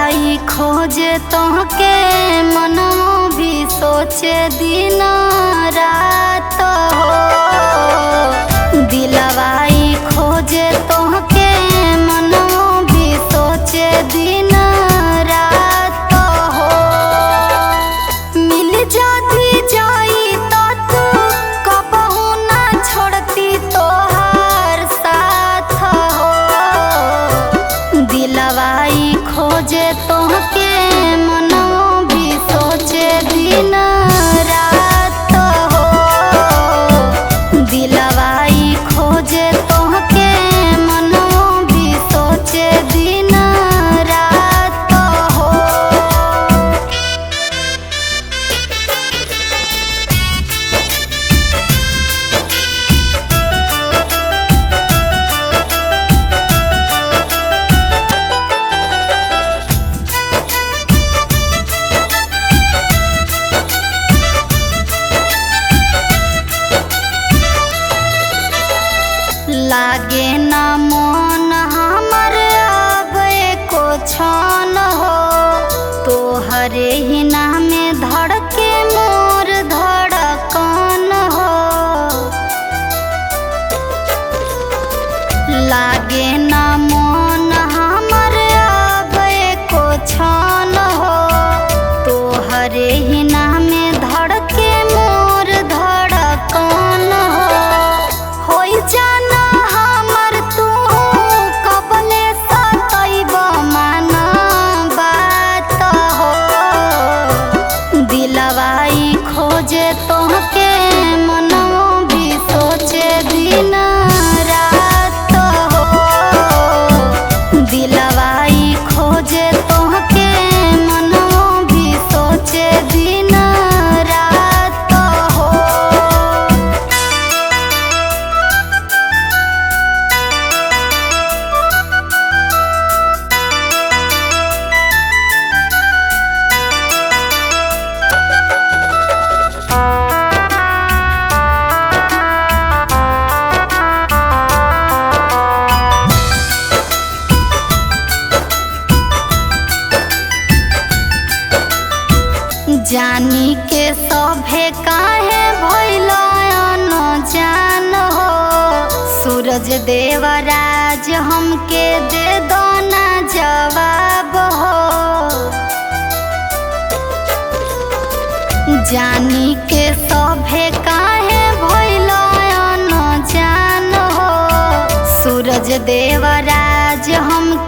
दिलवाई खोजे तोहके मनो भी सोचे दिन रात हो। दिलवाई खोजे तोहके मनो भी सोचे दिन रात हो। मिल जाती जाई तो तू कबहू ना छोड़ती तोहार साथ हो। दिलवाई खोजे तोहके मनो भी सोचे दिन रात हो। दिलवाई खोजे तोहके मनो भी सोचे दिन रात हो। लागे ना मन हमर अब एको क्षण हो। तोहरे ही नामे धड़के मोर धड़कन हो। लागे ना मन हमर अब एको क्षण हो। तोहरे ही नामे धड़के मोर धड़कन हो। होई जाना हमर तू कबले सतैब मान बात हो। दिलवाई खोजे तोहके मनो भी सोचे दिन रात हो। दिलवाई खोजे तोहके मनो भी सोचे दिन रात हो। जानी के सभे काहे भइल अनजान हो। सूरज देवराज हमके दे दो ना जवाब हो। जानी के सभे काहे भइल अनजान हो। सूरज देवराज हमके